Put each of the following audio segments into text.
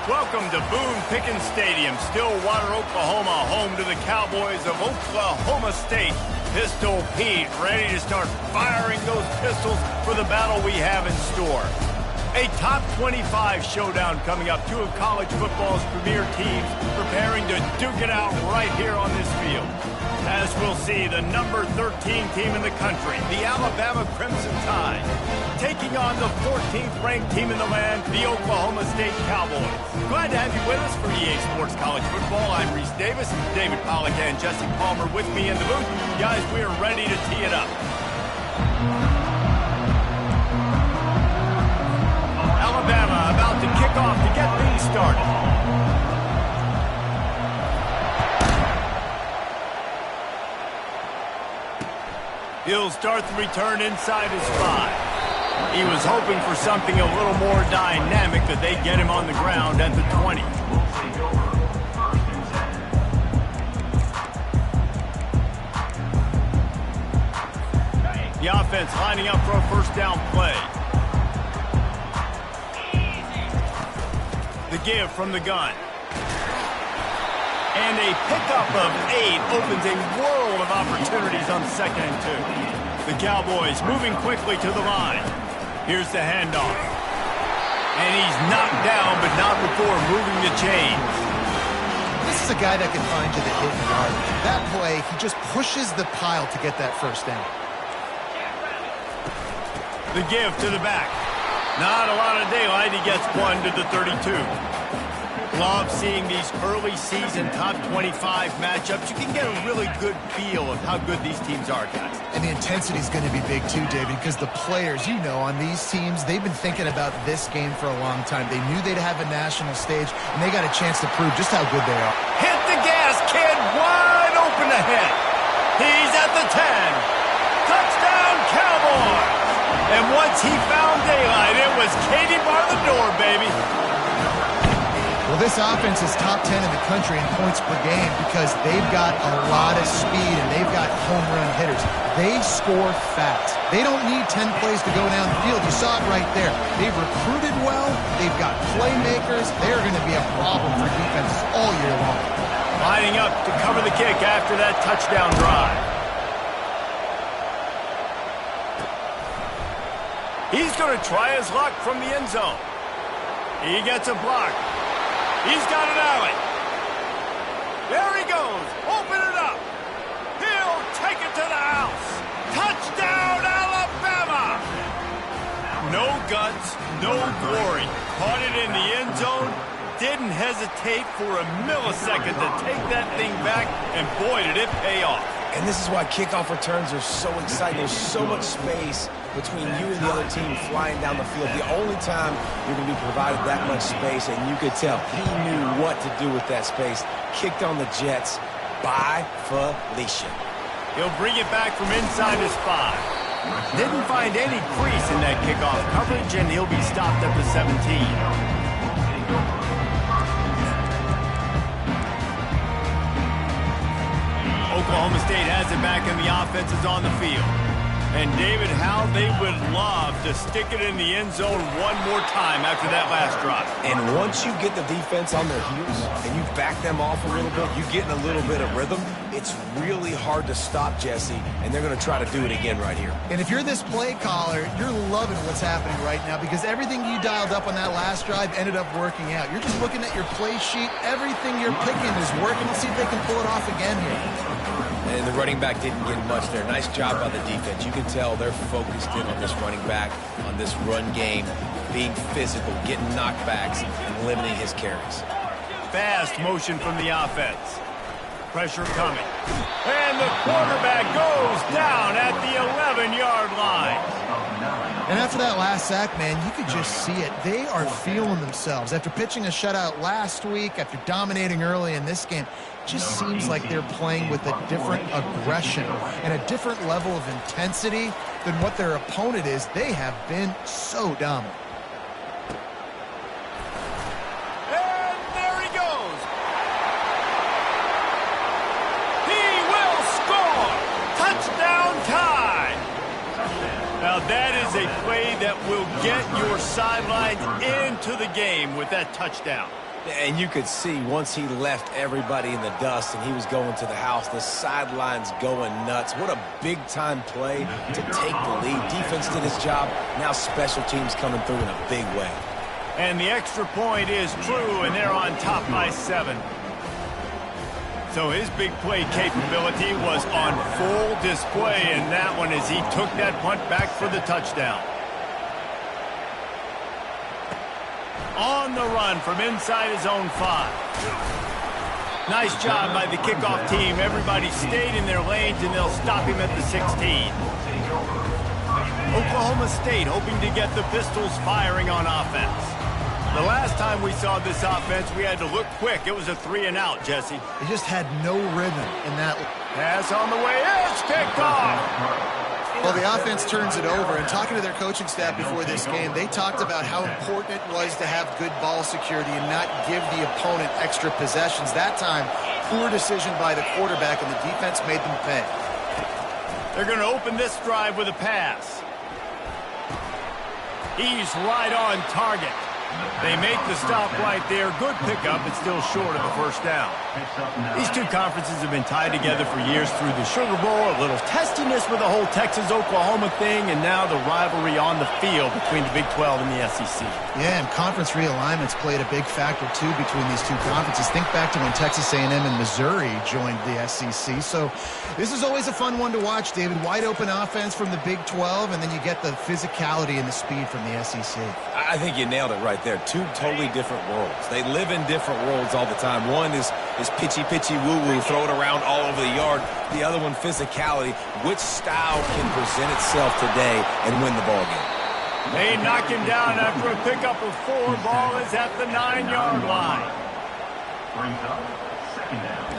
Welcome to Boone Pickens Stadium, Stillwater, Oklahoma, home to the Cowboys of Oklahoma State. Pistol Pete ready to start firing those pistols for the battle we have in store. A top 25 showdown coming up. Two of college football's premier teams preparing to duke it out right here on this field. As we'll see, the number 13 team in the country, the Alabama Crimson Tide, taking on the 14th ranked team in the land, the Oklahoma State Cowboys. Glad to have you with us for EA Sports College Football. I'm Reese Davis, David Pollack and Jesse Palmer with me in the booth. Guys, we are ready to tee it up. Alabama about to kick off to get things started. He'll start the return inside his 5. He was hoping for something a little more dynamic, that they get him on the ground at the 20. The offense lining up for a first down play. The give from the gun. And a pickup of 8 opens a world of opportunities on 2nd and 2. The Cowboys moving quickly to the line. Here's the handoff. And he's knocked down, but not before moving the chains. This is a guy that can find you the hidden yard. That play, he just pushes the pile to get that first down. The give to the back. Not a lot of daylight. He gets one to the 32. Love seeing these early season top 25 matchups. You can get a really good feel of how good these teams are, guys. And the intensity is going to be big too, David, because the players, you know, on these teams, they've been thinking about this game for a long time. They knew they'd have a national stage, and they got a chance to prove just how good they are. Hit the gas, kid. Wide open ahead. He's at the 10. Touchdown, Cowboys. And once he found daylight, it was Katie bar the door, baby. Well, this offense is top 10 in the country in points per game because they've got a lot of speed and they've got home run hitters. They score fast. They don't need 10 plays to go down the field. You saw it right there. They've recruited well. They've got playmakers. They're going to be a problem for defenses all year long. Lining up to cover the kick after that touchdown drive. He's going to try his luck from the end zone. He gets a block. He's got an alley. There he goes. Open it up. He'll take it to the house. Touchdown, Alabama. No guts, no glory. Caught it in the end zone. Didn't hesitate for a millisecond to take that thing back, and boy, did it pay off. And this is why kickoff returns are so exciting. There's so much space between you and the other team flying down the field. The only time you're going to be provided that much space, and you could tell he knew what to do with that space. Kicked on the Jets by Felicia. He'll bring it back from inside his 5. Didn't find any crease in that kickoff coverage, and he'll be stopped at the 17. Oklahoma State has it back, and the offense is on the field. And, David, how they would love to stick it in the end zone one more time after that last drive. And once you get the defense on their heels and you back them off a little bit, you get in a little bit of rhythm, it's really hard to stop, Jesse, and they're going to try to do it again right here. And if you're this play caller, you're loving what's happening right now because everything you dialed up on that last drive ended up working out. You're just looking at your play sheet. Everything you're picking is working. Let's see if they can pull it off again here. And the running back didn't get much there. Nice job by the defense. You can tell they're focused in on this running back, on this run game, being physical, getting knockbacks, and limiting his carries. Fast motion from the offense. Pressure coming. And the quarterback goes down at the 11-yard line. And after that last sack, man, you could just see it. They are feeling themselves. After pitching a shutout last week, after dominating early in this game, it just seems like they're playing with a different aggression and a different level of intensity than what their opponent is. They have been so dominant. And there he goes. He will score. Touchdown time. Now that is a play that will get your sidelines into the game with that touchdown. And you could see once he left everybody in the dust and he was going to the house, the sidelines going nuts. What a big-time play to take the lead. Defense did his job. Now special teams coming through in a big way. And the extra point is true, and they're on top by 7. So his big play capability was on full display in that one as he took that punt back for the touchdown. On the run from inside his own 5. Nice job by the kickoff team. Everybody stayed in their lanes, and they'll stop him at the 16. Oklahoma State hoping to get the Pistols firing on offense. The last time we saw this offense, we had to look quick. It was a 3-and-out, Jesse. They just had no rhythm in that. Pass on the way. It's picked off. Well, the offense turns it over, and talking to their coaching staff before this game, they talked about how important it was to have good ball security and not give the opponent extra possessions. That time, poor decision by the quarterback, and the defense made them pay. They're going to open this drive with a pass. He's right on target. They make the stop right there. Good pickup, but still short of the first down. These two conferences have been tied together for years through the Sugar Bowl, a little testiness with the whole Texas-Oklahoma thing, and now the rivalry on the field between the Big 12 and the SEC. Yeah, and conference realignments played a big factor, too, between these two conferences. Think back to when Texas A&M and Missouri joined the SEC. So this is always a fun one to watch, David. Wide open offense from the Big 12, and then you get the physicality and the speed from the SEC. I think you nailed it right there. Two totally different worlds. They live in different worlds all the time. One is pitchy, woo-woo, throw it around all over the yard. The other one, physicality. Which style can present itself today and win the ball game? They knock him down after a pickup of 4. Ball is at the 9-yard line. Brings up second down.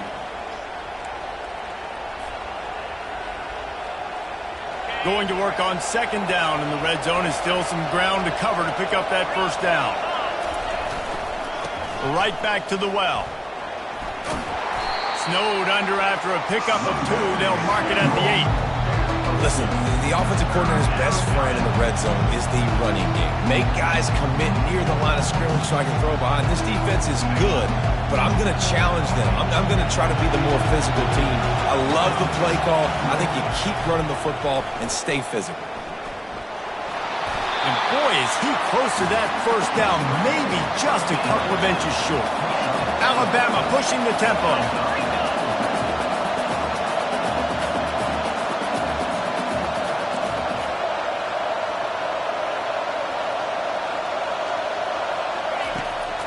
Going to work on second down in the red zone, is still some ground to cover to pick up that first down. Right back to the well. Snowed under after a pickup of 2. They'll mark it at the 8. Listen, the offensive coordinator's best friend in the red zone is the running game. Make guys commit near the line of scrimmage so I can throw behind. This defense is good, but I'm going to challenge them. I'm going to try to be the more physical team. I love the play call. I think you keep running the football and stay physical. And boy, is he close to that first down, maybe just a couple of inches short. Alabama pushing the tempo.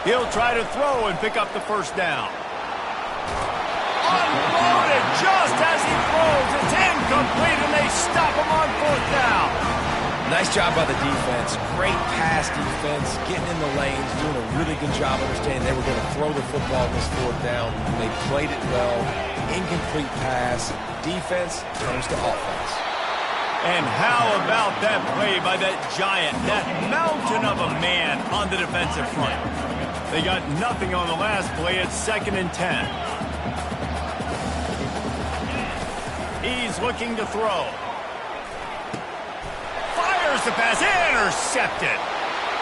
He'll try to throw and pick up the first down. Unloaded just as he throws. It's incomplete, and they stop him on 4th down. Nice job by the defense. Great pass defense, getting in the lanes, doing a really good job understanding they were going to throw the football in this 4th down. They played it well. Incomplete pass. Defense turns to offense. And how about that play by that giant, that mountain of a man on the defensive front? They got nothing on the last play. It's 2nd and 10. He's looking to throw. Fires the pass. Intercepted.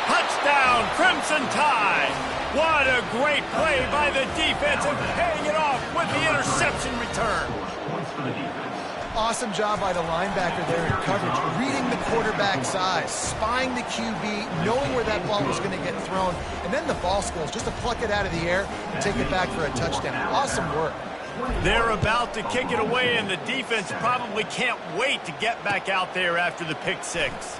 Touchdown, Crimson Tide. What a great play by the defense and paying it off with the interception return. Points for the defense. Awesome job by the linebacker there in coverage, reading the quarterback's eyes, spying the QB, knowing where that ball was going to get thrown, and then the ball skills, just to pluck it out of the air and take it back for a touchdown. Awesome work. They're about to kick it away, and the defense probably can't wait to get back out there after the pick 6.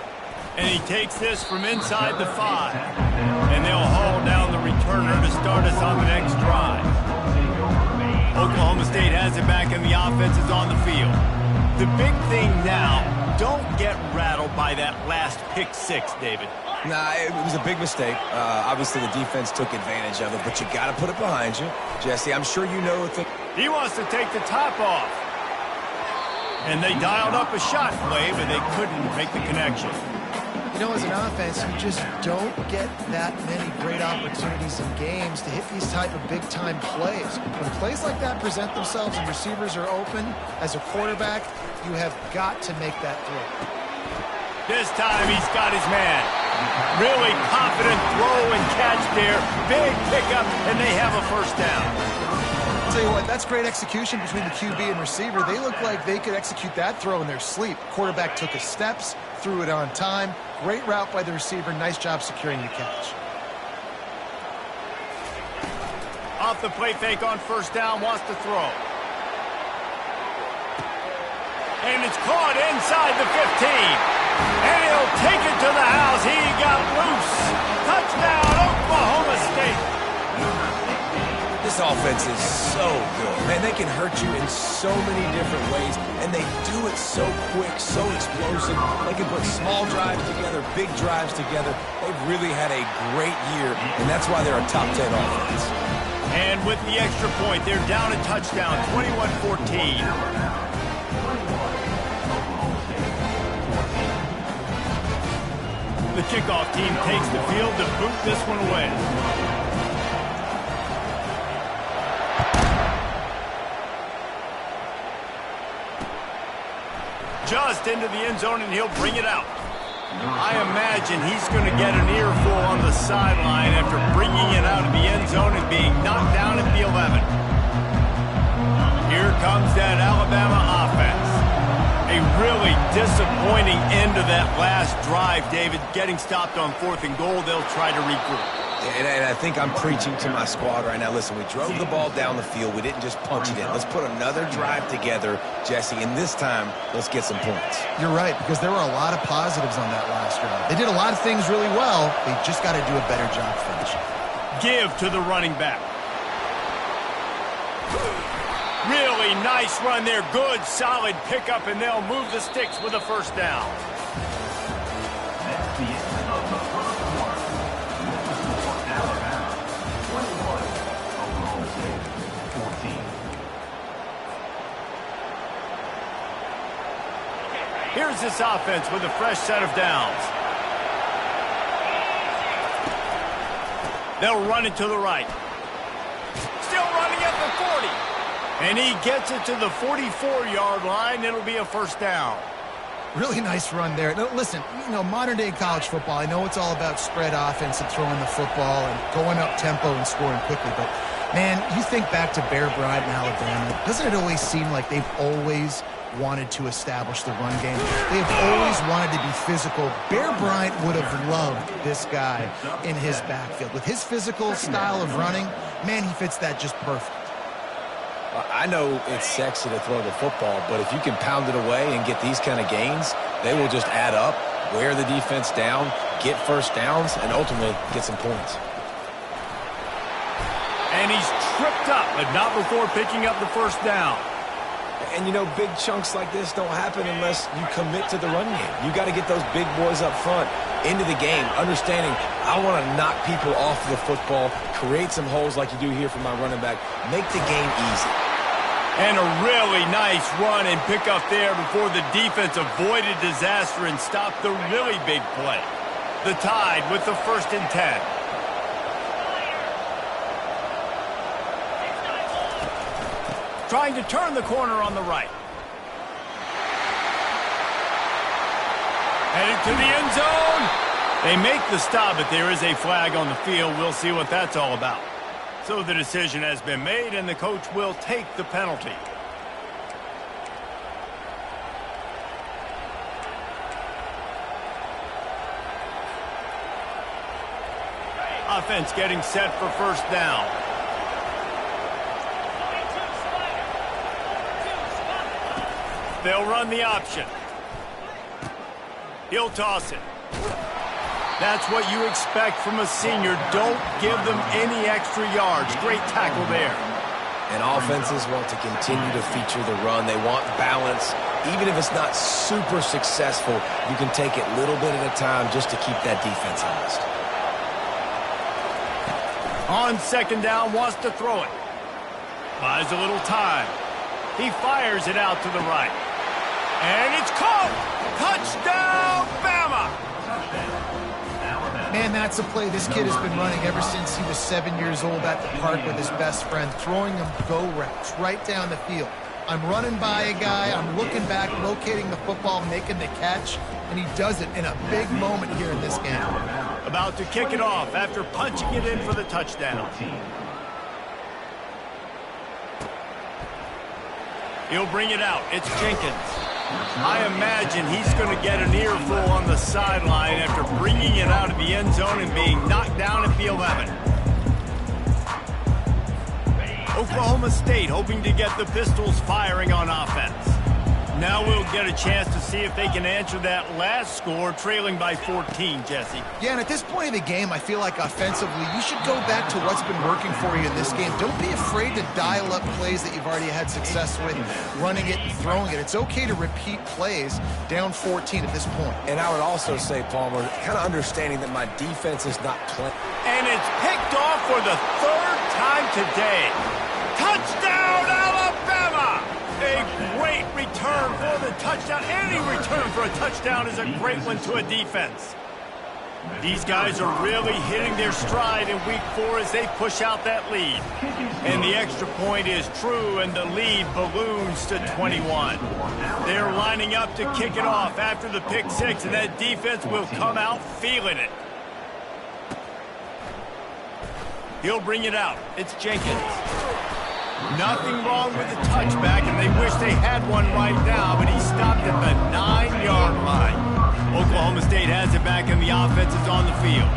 And he takes this from inside the 5. And they'll haul down the returner to start us on the next drive. Oklahoma State has it back, and the offense is on the field. The big thing now, don't get rattled by that last pick 6, David. Nah, it was a big mistake. Obviously, the defense took advantage of it, but you got to put it behind you. Jesse, I'm sure you know that. He wants to take the top off. And they dialed up a shot play, but they couldn't make the connection. You know, as an offense, you just don't get that many great opportunities in games to hit these type of big-time plays. When plays like that present themselves and receivers are open, as a quarterback, you have got to make that throw. This time he's got his man. Really confident throw and catch there. Big pickup, and they have a first down. I'll tell you what, that's great execution between the QB and receiver. They look like they could execute that throw in their sleep. Quarterback took his steps, threw it on time. Great route by the receiver. Nice job securing the catch. Off the play fake on first down, wants to throw. And it's caught inside the 15. And he'll take it to the house. He got loose. Touchdown, Oklahoma State. This offense is so good. Man, they can hurt you in so many different ways, and they do it so quick, so explosive. They can put small drives together, big drives together. They've really had a great year, and that's why they're a top 10 offense. And with the extra point, they're down a touchdown, 21-14. The kickoff team takes the field to boot this one away. Just into the end zone, and he'll bring it out. I imagine he's going to get an earful on the sideline after bringing it out of the end zone and being knocked down at the 11. Here comes that Alabama offense. A really disappointing end to that last drive, David. Getting stopped on 4th and goal, they'll try to regroup. And I think I'm preaching to my squad right now. Listen, we drove the ball down the field. We didn't just punch it in. Let's put another drive together, Jesse, and this time, let's get some points. You're right, because there were a lot of positives on that last drive. They did a lot of things really well. They just got to do a better job finishing. Give to the running back. Really nice run there. Good, solid pickup, and they'll move the sticks with a first down. That's the end of the first quarter. Alabama 21, Oklahoma State 14. Here's this offense with a fresh set of downs. They'll run it to the right. Still running at the 40. And he gets it to the 44-yard line. It'll be a first down. Really nice run there. Now, listen, you know, modern-day college football, I know it's all about spread offense and throwing the football and going up tempo and scoring quickly, but, man, you think back to Bear Bryant in Alabama, doesn't it always seem like they've always wanted to establish the run game? They've always wanted to be physical. Bear Bryant would have loved this guy in his backfield. With his physical style of running, man, he fits that just perfect. I know it's sexy to throw the football, but if you can pound it away and get these kind of gains, they will just add up, wear the defense down, get first downs, and ultimately get some points. And he's tripped up, but not before picking up the first down. And, you know, big chunks like this don't happen unless you commit to the run game. You got to get those big boys up front into the game, understanding I want to knock people off the football, create some holes like you do here for my running back, make the game easy. And a really nice run and pick up there before the defense avoided disaster and stopped the really big play. The Tide with the 1st and 10. Trying to turn the corner on the right. Headed to the end zone. They make the stop, but there is a flag on the field. We'll see what that's all about. So the decision has been made, and the coach will take the penalty. Offense getting set for first down. They'll run the option. He'll toss it. That's what you expect from a senior. Don't give them any extra yards. Great tackle there. And offenses want to continue to feature the run. They want balance. Even if it's not super successful, you can take it little bit at a time just to keep that defense honest. On second down, wants to throw it. Buys a little time. He fires it out to the right. And it's caught! Touchdown, Bama! Man, that's a play this kid has been running ever since he was 7 years old at the park with his best friend, throwing them go routes right down the field. I'm running by a guy, I'm looking back, locating the football, making the catch. and he does it in a big moment here in this game. About to kick it off after punching it in for the touchdown. He'll bring it out. It's Jenkins. I imagine he's going to get an earful on the sideline after bringing it out of the end zone and being knocked down at the 11. Oklahoma State hoping to get the Pistols firing on offense. Now we'll get a chance to see if they can answer that last score, trailing by 14, Jesse. Yeah, and at this point of the game, I feel like offensively, you should go back to what's been working for you in this game. Don't be afraid to dial up plays that you've already had success with, running it and throwing it. It's okay to repeat plays down 14 at this point. And I would also say, Palmer, kind of understanding that my defense is not playing. And it's picked off for the third time today. Touchdown, Alabama! A great return for the touchdown. Any return for a touchdown is a great one to a defense. These guys are really hitting their stride in week 4 as they push out that lead. And the extra point is true, and the lead balloons to 21. They're lining up to kick it off after the pick 6, and that defense will come out feeling it. He'll bring it out. It's Jenkins. Nothing wrong with the touchback, and they wish they had one right now, but he stopped at the 9-yard line. Oklahoma State has it back, and the offense is on the field.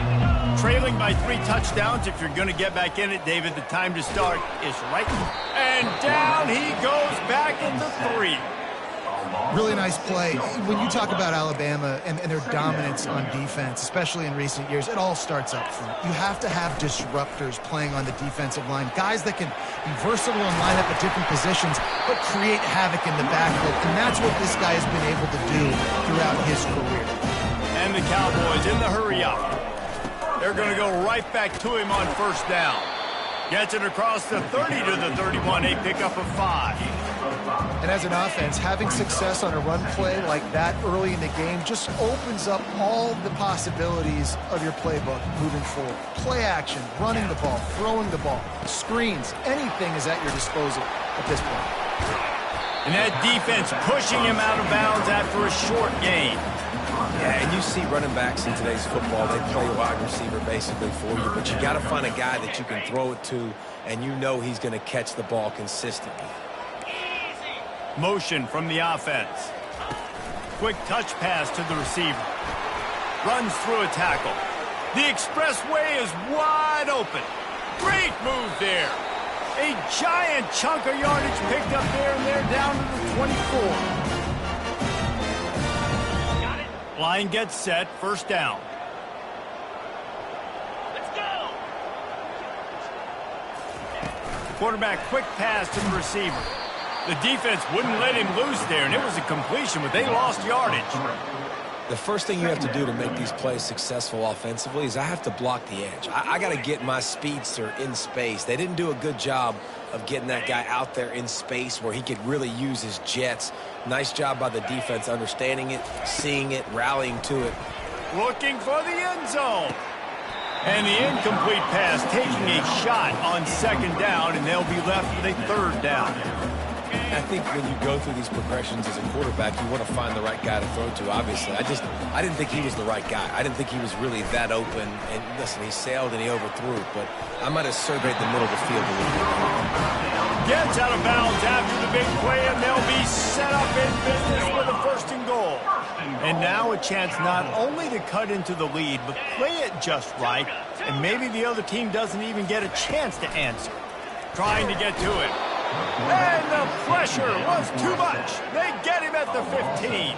Trailing by 3 touchdowns. If you're going to get back in it, David, the time to start is right. And down he goes back into 3. Really nice play. When you talk about Alabama and their dominance on defense, especially in recent years, it all starts up front. You have to have disruptors playing on the defensive line, guys that can be versatile and line up at different positions, but create havoc in the backfield. And that's what this guy has been able to do throughout his career. And the Cowboys in the hurry up. They're going to go right back to him on first down. Gets it across the 30 to the 31, a pickup of 5. And as an offense, having success on a run play like that early in the game just opens up all the possibilities of your playbook moving forward. Play action, running the ball, throwing the ball, screens, anything is at your disposal at this point. And that defense pushing him out of bounds after a short gain. Yeah, and you see running backs in today's football, they play wide receiver basically for you, but you got to find a guy that you can throw it to, and you know he's going to catch the ball consistently. Motion from the offense. Quick touch pass to the receiver. Runs through a tackle. The expressway is wide open. Great move there. A giant chunk of yardage picked up there, and they're down to the 24. Line gets set, first down. Let's go. Quarterback quick pass to the receiver. The defense wouldn't let him loose there, and it was a completion, but they lost yardage. The first thing you have to do to make these plays successful offensively is I have to block the edge. I got to get my speedster in space. They didn't do a good job of getting that guy out there in space where he could really use his jets. Nice job by the defense understanding it, seeing it, rallying to it. Looking for the end zone. And the incomplete pass taking a shot on second down, and they'll be left with a third down. I think when you go through these progressions as a quarterback, you want to find the right guy to throw to, obviously. I didn't think he was the right guy. I didn't think he was really that open. And listen, he sailed and he overthrew, but I might have surveyed the middle of the field a little bit. Gets out of bounds after the big play, and they'll be set up in business with a first and goal. And now a chance not only to cut into the lead, but play it just right, and maybe the other team doesn't even get a chance to answer. Trying to get to it. And the pressure was too much. They get him at the 15.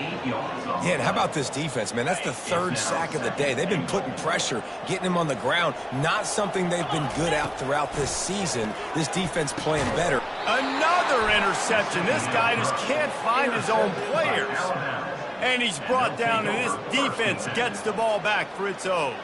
Yeah, and how about this defense, man? That's the third sack of the day. They've been putting pressure, getting him on the ground. Not something they've been good at throughout this season. This defense playing better. Another interception. This guy just can't find his own players. And he's brought down, and this defense gets the ball back for its own.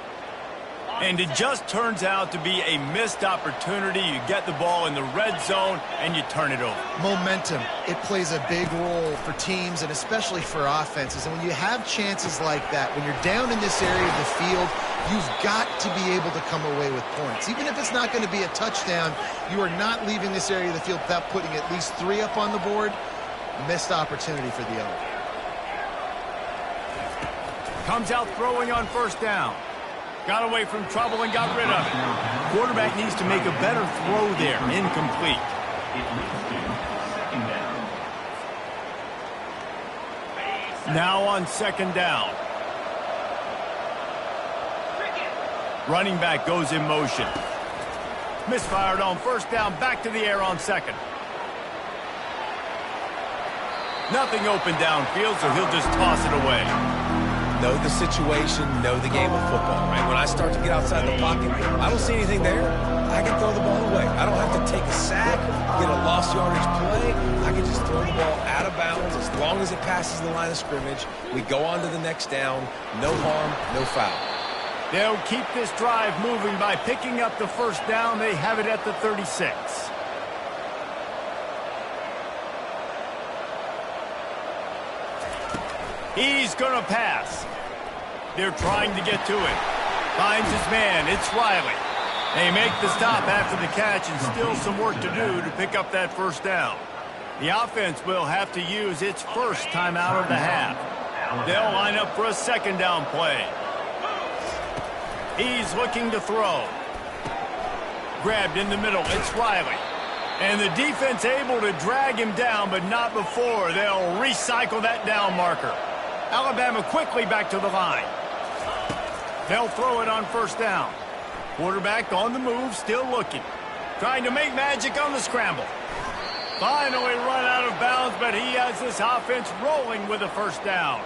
And it just turns out to be a missed opportunity. You get the ball in the red zone, and you turn it over. Momentum, it plays a big role for teams and especially for offenses. And when you have chances like that, when you're down in this area of the field, you've got to be able to come away with points. Even if it's not going to be a touchdown, you are not leaving this area of the field without putting at least 3 up on the board. Missed opportunity for the other. Comes out throwing on first down. Got away from trouble and got rid of it. Quarterback needs to make a better throw there. Incomplete. Now on second down. Running back goes in motion. Misfired on first down. Back to the air on second. Nothing open downfield, so he'll just toss it away. Know the situation, know the game of football, right? When I start to get outside the pocket, I don't see anything there, I can throw the ball away. I don't have to take a sack, get a lost yardage play. I can just throw the ball out of bounds as long as it passes the line of scrimmage. We go on to the next down. No harm, no foul. They'll keep this drive moving by picking up the first down. They have it at the 36. He's going to pass. They're trying to get to it. Finds his man. It's Riley. They make the stop after the catch and still some work to do to pick up that first down. The offense will have to use its first timeout of the half. They'll line up for a second down play. He's looking to throw. Grabbed in the middle. It's Riley. And the defense able to drag him down, but not before. They'll recycle that down marker. Alabama quickly back to the line. They'll throw it on first down. Quarterback on the move, still looking. Trying to make magic on the scramble. Finally run out of bounds, but he has this offense rolling with a first down.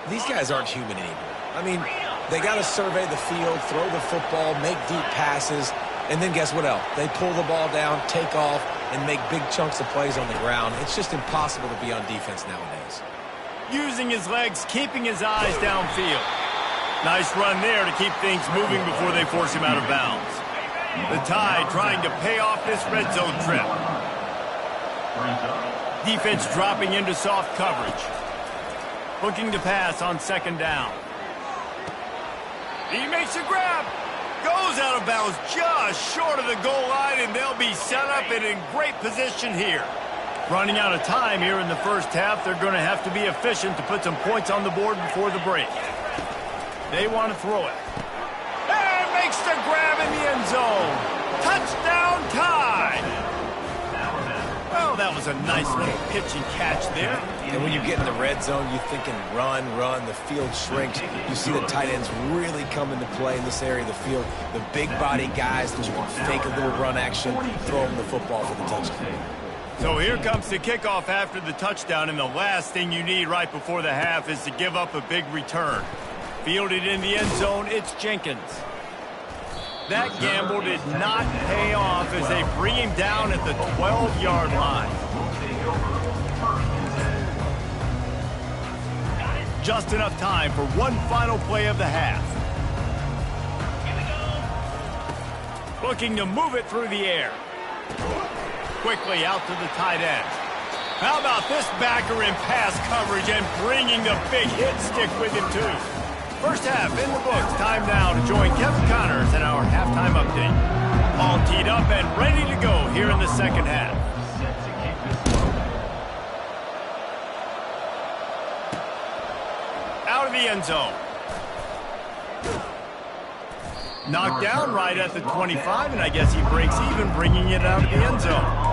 These guys aren't human anymore. I mean, they got to survey the field, throw the football, make deep passes, and then guess what else? They pull the ball down, take off, and make big chunks of plays on the ground. It's just impossible to be on defense nowadays. Using his legs, keeping his eyes downfield. Nice run there to keep things moving before they force him out of bounds. The Tide trying to pay off this red zone trip. Defense dropping into soft coverage. Looking to pass on second down. He makes a grab. Goes out of bounds just short of the goal line, and they'll be set up and in great position here. Running out of time here in the first half. They're going to have to be efficient to put some points on the board before the break. They want to throw it. And makes the grab in the end zone. Touchdown Tide. Well, that was a nice little pitch and catch there. And when you get in the red zone, you're thinking run, run. The field shrinks. You see the tight ends really come into play in this area of the field. The big body guys that you can fake a little run action, throw them the football for the touchdown. So here comes the kickoff after the touchdown, and the last thing you need right before the half is to give up a big return. Fielded in the end zone, it's Jenkins. That gamble did not pay off as they bring him down at the 12-yard line. Just enough time for one final play of the half. Looking to move it through the air. Quickly out to the tight end. How about this backer in pass coverage and bringing the big hit stick with him too. First half in the books. Time now to join Kevin Connors in our halftime update. All teed up and ready to go here in the second half. Out of the end zone. Knocked down right at the 25, and I guess he breaks even bringing it out of the end zone.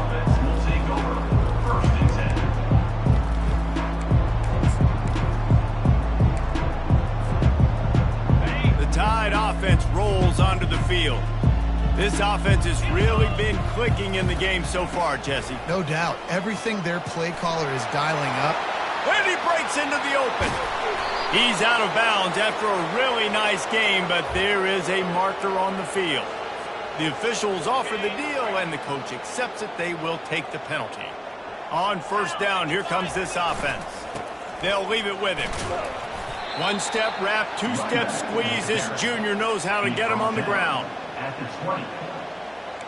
Tide offense rolls onto the field. This offense has really been clicking in the game so far, Jesse. No doubt. Everything their play caller is dialing up. And he breaks into the open. He's out of bounds after a really nice game, but there is a marker on the field. The officials offer the deal, and the coach accepts it. They will take the penalty. On first down, here comes this offense. They'll leave it with him. One step wrap, two step squeeze. This junior knows how to get him on the ground. At the 20.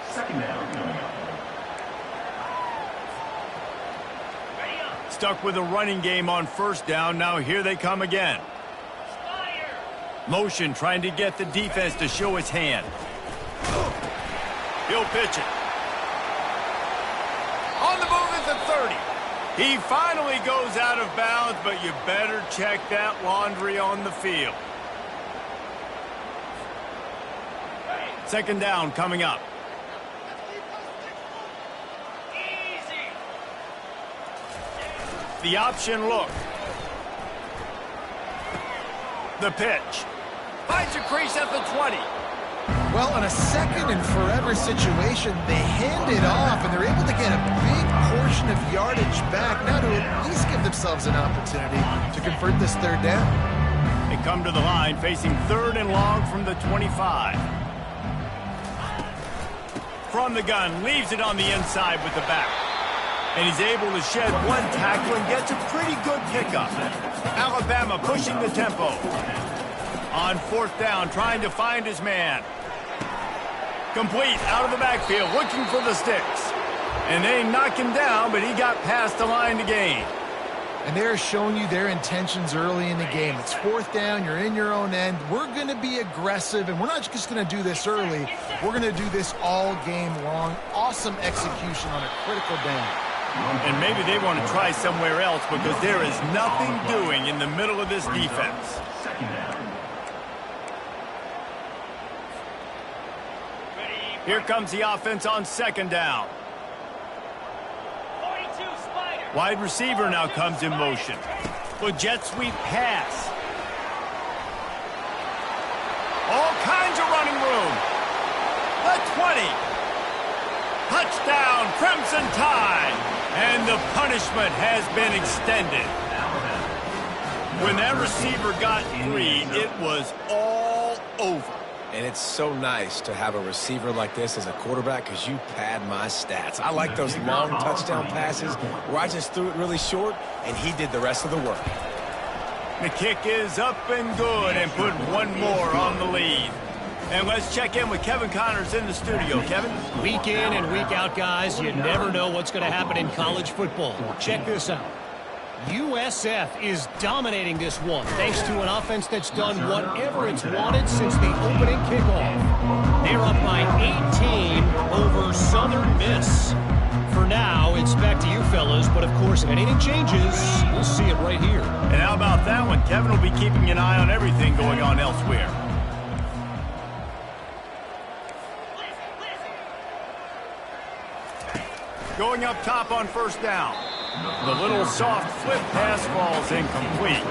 Second down coming up. Stuck with a running game on first down. Now here they come again. Motion trying to get the defense to show its hand. He'll pitch it. On the move at the 30. He finally goes out of bounds, but you better check that laundry on the field. Second down coming up. The option look. The pitch. Finds a crease at the 20. Well, in a second and forever situation, they hand it off, and they're able to get a big portion of yardage back, now to at least give themselves an opportunity to convert this third down. They come to the line facing third and long from the 25. From the gun, leaves it on the inside with the back. And he's able to shed one tackle and gets a pretty good pickup. Alabama pushing the tempo. On fourth down, trying to find his man. Complete out of the backfield, looking for the sticks. And they knock him down, but he got past the line to gain. And they're showing you their intentions early in the game. It's fourth down, you're in your own end. We're going to be aggressive, and we're not just going to do this early. We're going to do this all game long. Awesome execution on a critical down. And maybe they want to try somewhere else because there is nothing doing in the middle of this defense. Here comes the offense on second down. Wide receiver now comes in motion. The jet sweep pass. All kinds of running room. The 20. Touchdown, Crimson Tide. And the punishment has been extended. When that receiver got free, it was all over. And it's so nice to have a receiver like this as a quarterback because you pad my stats. I like those long touchdown passes where I just threw it really short and he did the rest of the work. The kick is up and good and put one more on the lead. And let's check in with Kevin Connors in the studio. Kevin? Week in and week out, guys, you never know what's going to happen in college football. Check this out. USF is dominating this one thanks to an offense that's done whatever it's wanted since the opening kickoff. They're up by 18 over Southern Miss. For now, it's back to you fellas, but of course, if anything changes, we'll see it right here. And how about that one? Kevin will be keeping an eye on everything going on elsewhere. Going up top on first down. The little soft flip pass falls incomplete.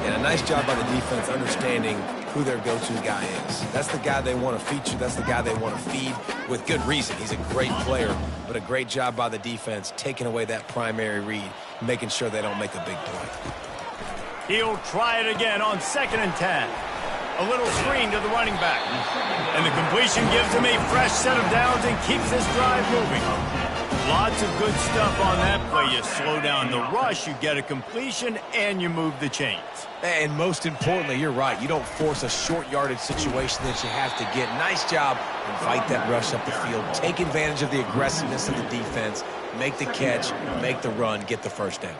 And a nice job by the defense understanding who their go-to guy is. That's the guy they want to feature. That's the guy they want to feed with good reason. He's a great player, but a great job by the defense taking away that primary read, making sure they don't make a big play. He'll try it again on 2nd and 10. A little screen to the running back. And the completion gives him a fresh set of downs and keeps this drive moving. Lots of good stuff on that play. You slow down the rush, you get a completion, and you move the chains. And most importantly, you're right. You don't force a short yardage situation that you have to get. Nice job. Invite that rush up the field. Take advantage of the aggressiveness of the defense. Make the catch, make the run, get the first down.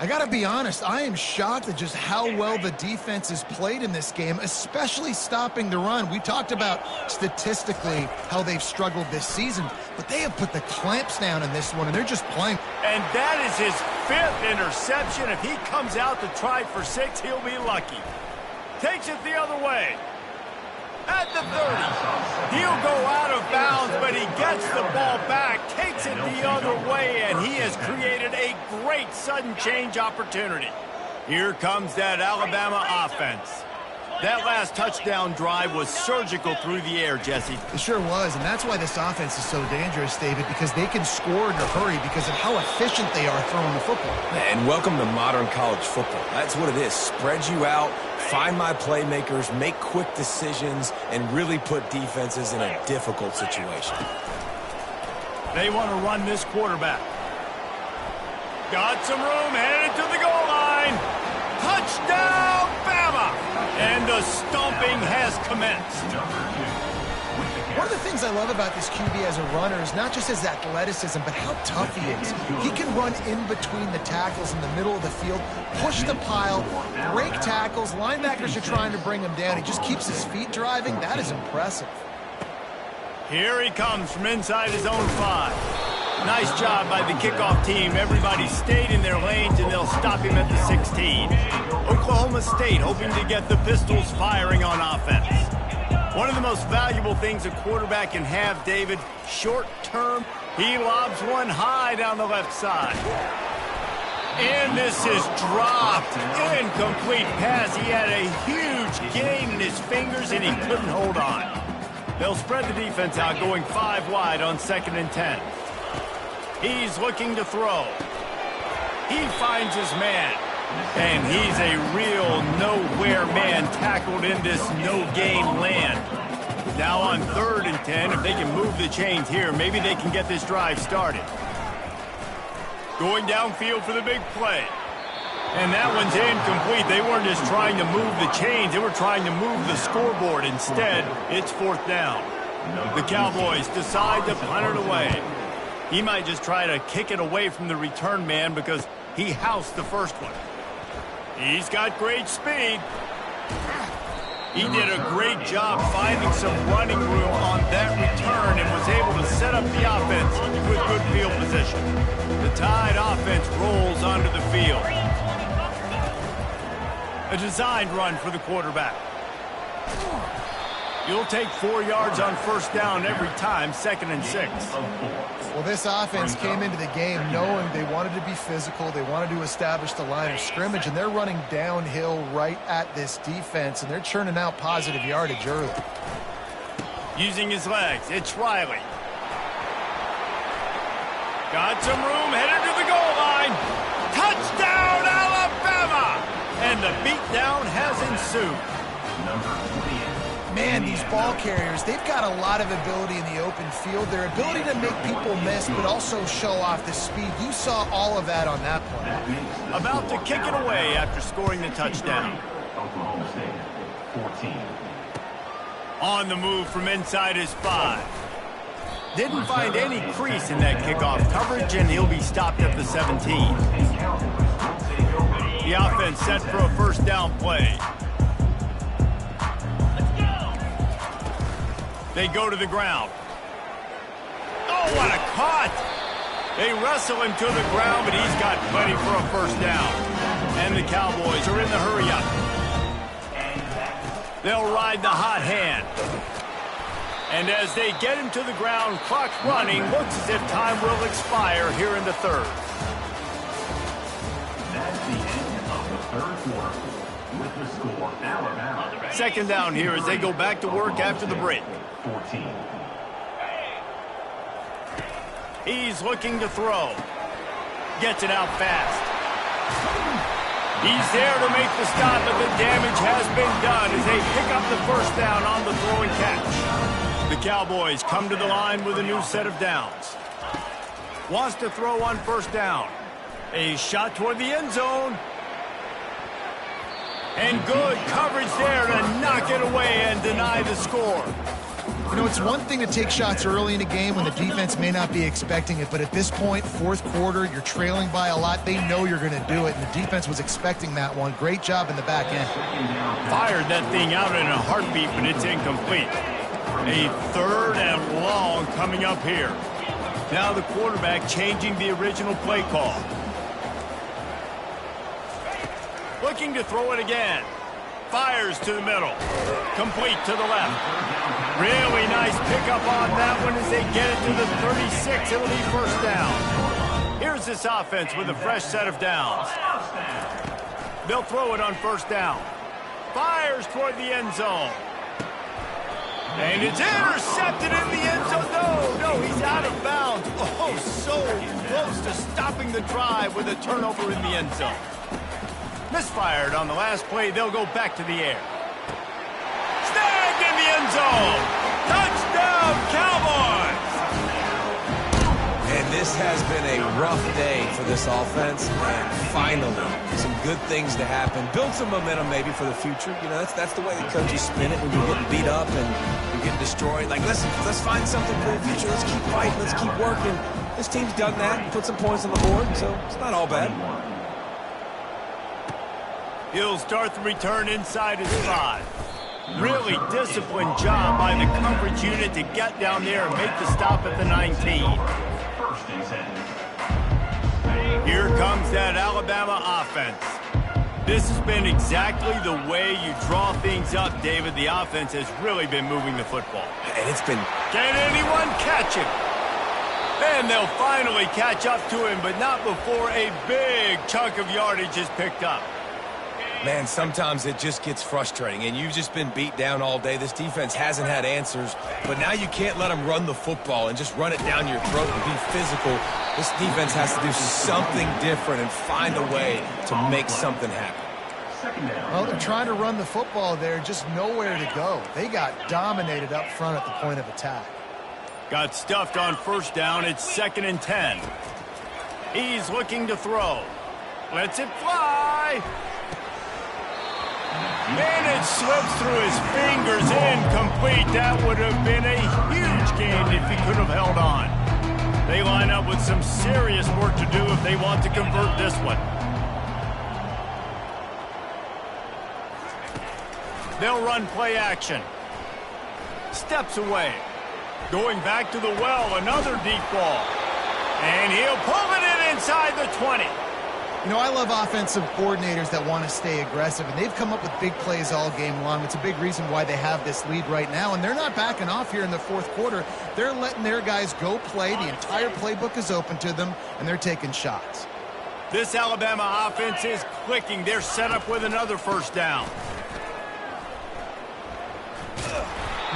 I got to be honest, I am shocked at just how well the defense has played in this game, especially stopping the run. We talked about statistically how they've struggled this season, but they have put the clamps down in this one, and they're just playing. And that is his 5th interception. If he comes out to try for 6, he'll be lucky. Takes it the other way. At the 30. He'll go out of bounds, but he gets the ball back, takes it the other way, and he has created a great sudden change opportunity. Here comes that Alabama offense. That last touchdown drive was surgical through the air, Jesse. It sure was, and that's why this offense is so dangerous, David, because they can score in a hurry because of how efficient they are throwing the football. And welcome to modern college football. That's what it is. Spread you out, find my playmakers, make quick decisions, and really put defenses in a difficult situation. They want to run this quarterback. Got some room, headed to the goal line. Touchdown, Bama! And the stomping has commenced. One of the things I love about this QB as a runner is not just his athleticism, but how tough he is. He can run in between the tackles in the middle of the field, push the pile, break tackles. Linebackers are trying to bring him down. He just keeps his feet driving. That is impressive. Here he comes from inside his own 5. Nice job by the kickoff team. Everybody stayed in their lanes, and they'll stop him at the 16. Oklahoma State hoping to get the Pistols firing on offense. One of the most valuable things a quarterback can have, David, short term, he lobs one high down the left side. And this is dropped. Incomplete pass. He had a huge gain in his fingers, and he couldn't hold on. They'll spread the defense out, going 5 wide on 2nd and 10. He's looking to throw. He finds his man. And he's a real nowhere man tackled in this no-gain land. Now on 3rd and 10, if they can move the chains here, maybe they can get this drive started. Going downfield for the big play. And that one's incomplete. They weren't just trying to move the chains. They were trying to move the scoreboard. Instead, it's 4th down. The Cowboys decide to punt it away. He might just try to kick it away from the return man because he housed the first one. He's got great speed. He did a great job finding some running room on that return and was able to set up the offense with good field position. The Tide offense rolls onto the field. A designed run for the quarterback. You'll take 4 yards on 1st down every time, 2nd and 6. Well, this offense came into the game knowing they wanted to be physical. They wanted to establish the line of scrimmage, and they're running downhill right at this defense, and they're churning out positive yardage early. Using his legs, it's Riley. Got some room, headed to the goal line. Touchdown, Alabama! And the beatdown has ensued. Man, these ball carriers, they've got a lot of ability in the open field. Their ability to make people miss, but also show off the speed. You saw all of that on that play. About to kick it away after scoring the touchdown. Oklahoma State, 14. On the move from inside his 5. Didn't find any crease in that kickoff coverage, and he'll be stopped at the 17. The offense set for a 1st down play. They go to the ground. Oh, what a cut! They wrestle him to the ground, but he's got plenty for a 1st down. And the Cowboys are in the hurry-up. They'll ride the hot hand. And as they get him to the ground, clock running, looks as if time will expire here in the 3rd. That's the end of the 3rd quarter. With the score, Alabama. 2nd down here as they go back to work after the break. 14. He's looking to throw. Gets it out fast. He's there to make the stop, but the damage has been done as they pick up the 1st down on the throw and catch. The Cowboys come to the line with a new set of downs. Wants to throw on 1st down. A shot toward the end zone. And good coverage there to knock it away and deny the score. You know, it's one thing to take shots early in a game when the defense may not be expecting it, but at this point, 4th quarter, you're trailing by a lot. They know you're going to do it, and the defense was expecting that one. Great job in the back end. Fired that thing out in a heartbeat, but it's incomplete. A 3rd and long coming up here. Now the quarterback changing the original play call. Looking to throw it again. Fires to the middle. Complete to the left. Really nice pickup on that one as they get it to the 36. It'll be 1st down. Here's this offense with a fresh set of downs. They'll throw it on 1st down. Fires toward the end zone. And it's intercepted in the end zone. No, he's out of bounds. Oh, so close to stopping the drive with a turnover in the end zone. Misfired on the last play. They'll go back to the air. Snagged in the end zone. Touchdown, Cowboys! And this has been a rough day for this offense. And finally, some good things to happen. Build some momentum maybe for the future. You know, that's the way the coaches spin it when you're getting beat up and you're getting destroyed. Like, let's find something for the future. Let's keep fighting. Let's keep working. This team's done that. Put some points on the board, so it's not all bad. He'll start the return inside his 5. Really disciplined job by the coverage unit to get down there and make the stop at the 19. that Alabama offense. This has been exactly the way you draw things up, David. The offense has really been moving the football. And it's been... Can anyone catch him? And they'll finally catch up to him, but not before a big chunk of yardage is picked up. Man, sometimes it just gets frustrating, and you've just been beat down all day. This defense hasn't had answers, but now you can't let them run the football and just run it down your throat and be physical. This defense has to do something different and find a way to make something happen. Well, they're trying to run the football there, just nowhere to go. They got dominated up front at the point of attack. Got stuffed on first down. It's 2nd and 10. He's looking to throw. Lets it fly. And it slips through his fingers, incomplete. That would have been a huge gain if he could have held on. They line up with some serious work to do if they want to convert this one. They'll run play action. Steps away. Going back to the well, another deep ball. And he'll pull it in inside the 20. You know, I love offensive coordinators that want to stay aggressive, and they've come up with big plays all game long. It's a big reason why they have this lead right now, and they're not backing off here in the fourth quarter. They're letting their guys go play. The entire playbook is open to them, and they're taking shots. This Alabama offense is clicking. They're set up with another first down.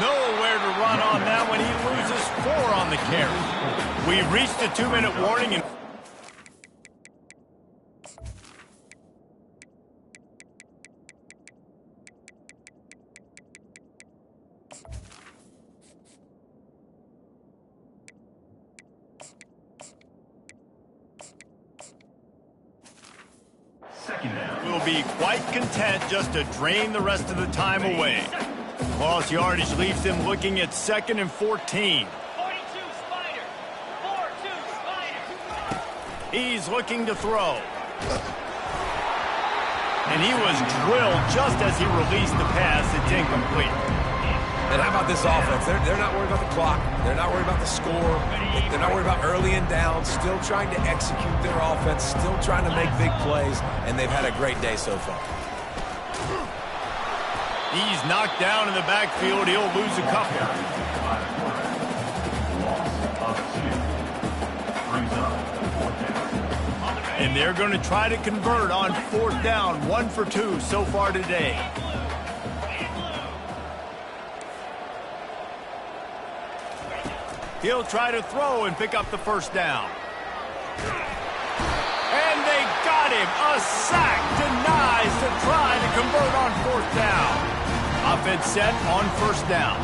Nowhere to run on that one. He loses 4 on the carry. We've reached the 2-minute warning. And will be quite content just to drain the rest of the time away. Lost yardage leaves them looking at 2nd and 14. 42 Spider. 4-2 Spider. He's looking to throw. And he was drilled just as he released the pass. It's incomplete. And how about this offense? They're not worried about the clock. They're not worried about the score. They're not worried about early and down. Still trying to execute their offense. Still trying to make big plays. And they've had a great day so far. He's knocked down in the backfield. He'll lose a couple. And they're going to try to convert on 4th down. 1 for 2 so far today. He'll try to throw and pick up the first down. And they got him. A sack denies to try to convert on 4th down. Offense set on first down.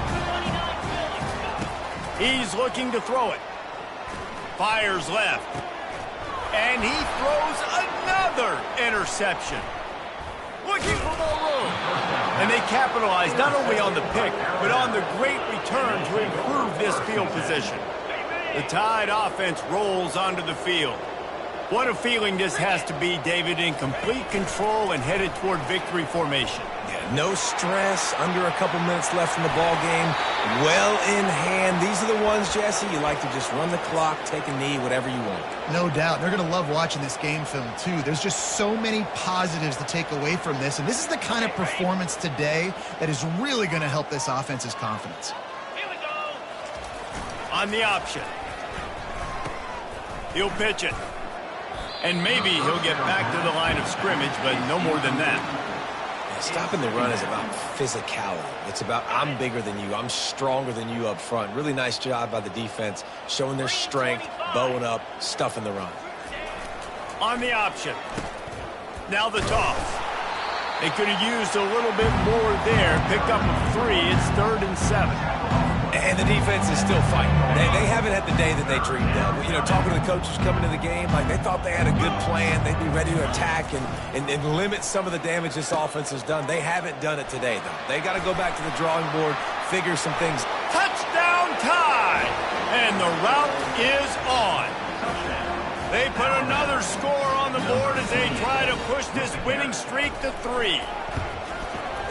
He's looking to throw it. Fires left. And he throws another interception. Looking for more room. And they capitalize not only on the pick, but on the great return to improve this field position. The Tide offense rolls onto the field. What a feeling this has to be, David, in complete control and headed toward victory formation. Yeah, no stress, under a couple minutes left in the ball game, well in hand. These are the ones, Jesse, you like to just run the clock, take a knee, whatever you want. No doubt. They're going to love watching this game film, too. There's just so many positives to take away from this, and this is the kind of performance today that is really going to help this offense's confidence. Here we go. On the option. He'll pitch it. And maybe he'll get back to the line of scrimmage, but no more than that. Stopping the run is about physicality. It's about I'm bigger than you. I'm stronger than you up front. Really nice job by the defense, showing their strength, bowing up, stuffing the run. On the option. Now the toss. They could have used a little bit more there. Picked up a 3. It's 3rd and 7. And the defense is still fighting. They haven't had the day that they dreamed of. You know, talking to the coaches coming to the game, like they thought they had a good plan. They'd be ready to attack and limit some of the damage this offense has done. They haven't done it today, though. They got to go back to the drawing board, figure some things. Touchdown Tide! And the route is on. They put another score on the board as they try to push this winning streak to 3.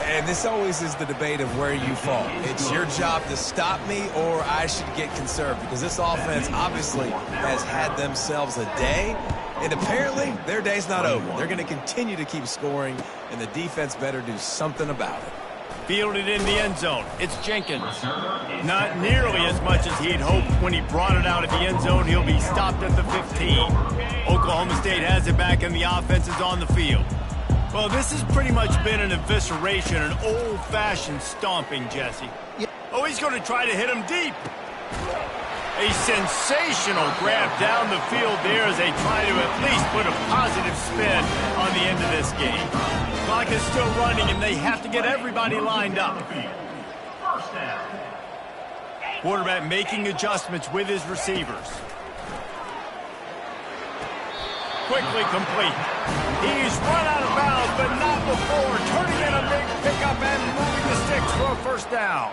And this always is the debate of where you fall. It's your job to stop me or I should get conserved, because this offense obviously has had themselves a day, And apparently, their day's not over. They're going to continue to keep scoring, and the defense better do something about it. Fielded in the end zone. It's Jenkins. Not nearly as much as he'd hoped when he brought it out of the end zone. He'll be stopped at the 15. Oklahoma State has it back, and the offense is on the field. Well, this has pretty much been an evisceration, an old-fashioned stomping, Jesse. Oh, he's going to try to hit him deep. A sensational grab down the field there as they try to at least put a positive spin on the end of this game. Clock is still running, and they have to get everybody lined up. Quarterback making adjustments with his receivers. Quickly complete. He's run out of bounds, but not before turning in a big pickup and moving the sticks for a first down.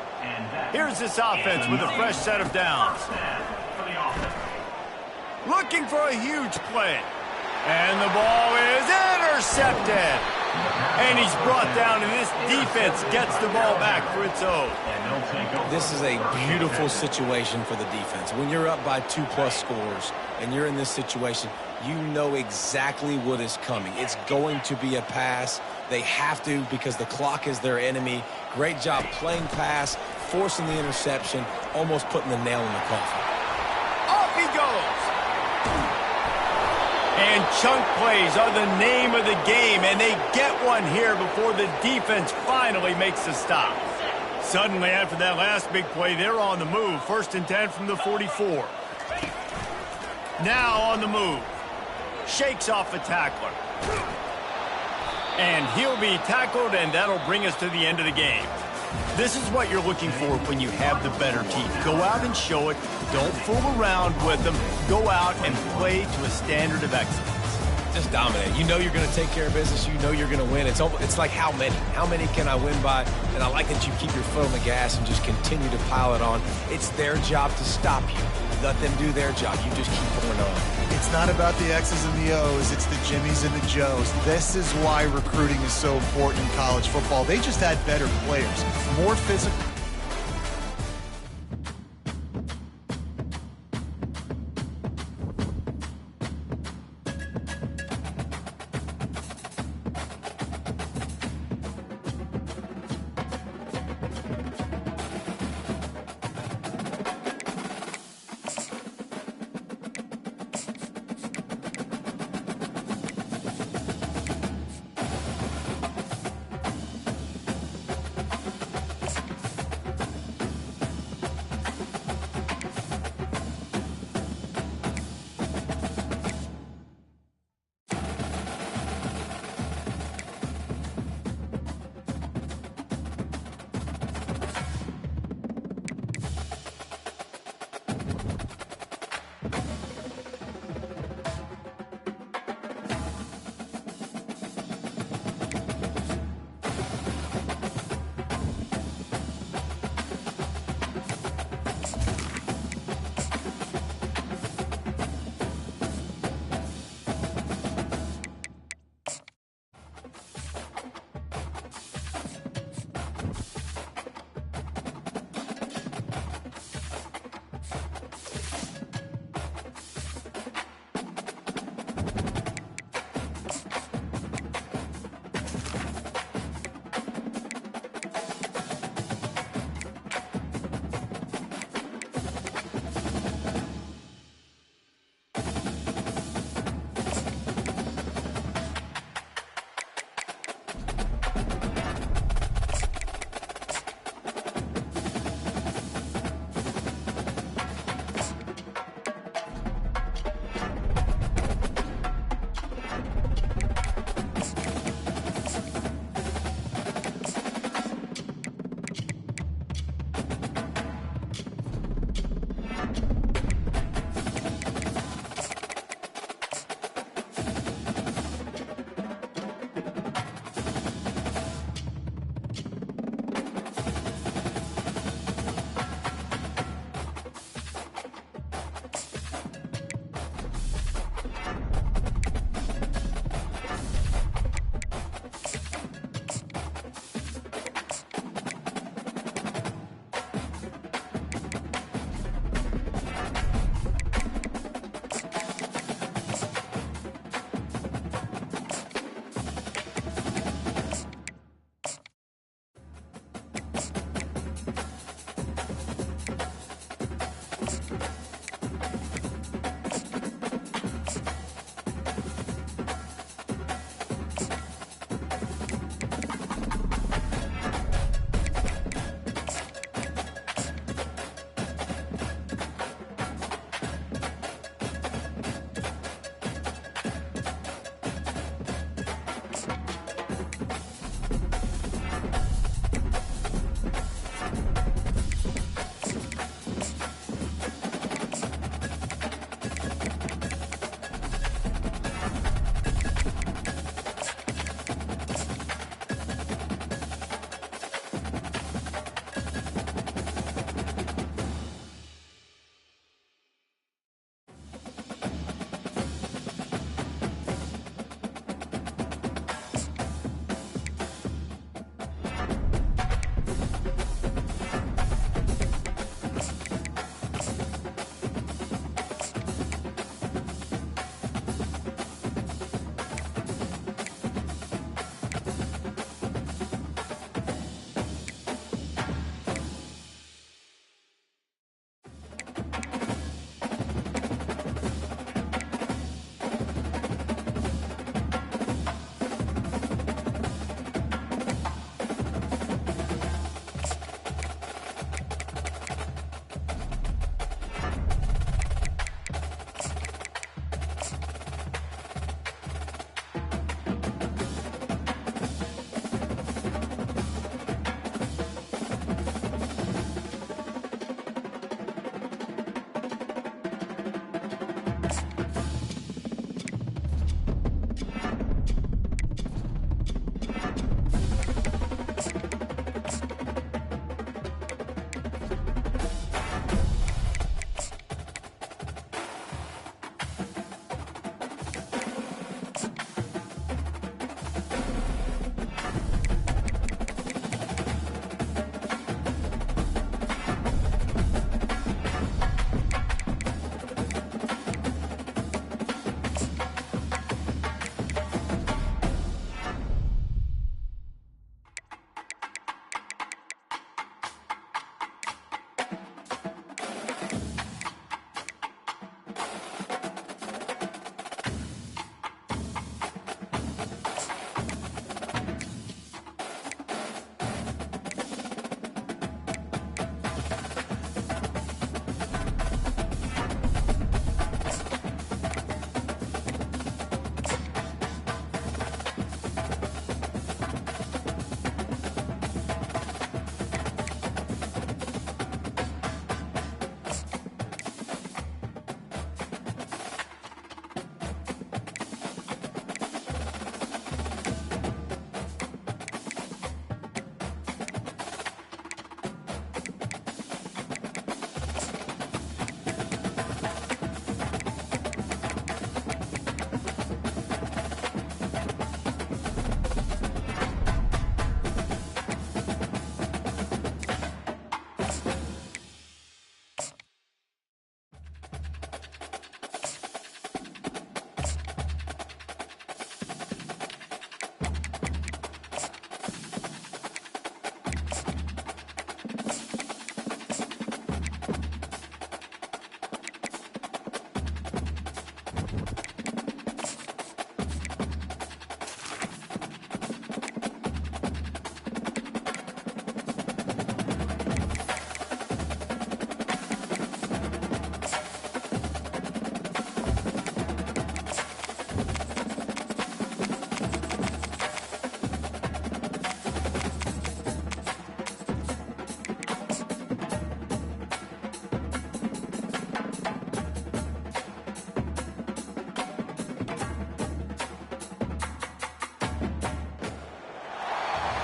Here's this offense with a fresh set of downs. Looking for a huge play. And the ball is intercepted. And he's brought down, and this defense gets the ball back for its own. This is a beautiful situation for the defense. When you're up by 2+ scores and you're in this situation, you know exactly what is coming. It's going to be a pass. They have to because the clock is their enemy. Great job playing pass, forcing the interception, almost putting the nail in the coffin. Off he goes. And chunk plays are the name of the game, and they get one here before the defense finally makes the stop. Suddenly, after that last big play, they're on the move. 1st and 10 from the 44. Now on the move. Shakes off the tackler. And he'll be tackled, and that'll bring us to the end of the game. This is what you're looking for when you have the better team. Go out and show it. Don't fool around with them. Go out and play to a standard of excellence. Just dominate. You know you're going to take care of business. You know you're going to win. It's like how many? How many can I win by? And I like that you keep your foot on the gas and just continue to pile it on. It's their job to stop you. Let them do their job. You just keep going on. It's not about the X's and the O's. It's the Jimmies and the Joes. This is why recruiting is so important in college football. They just had better players, more physical.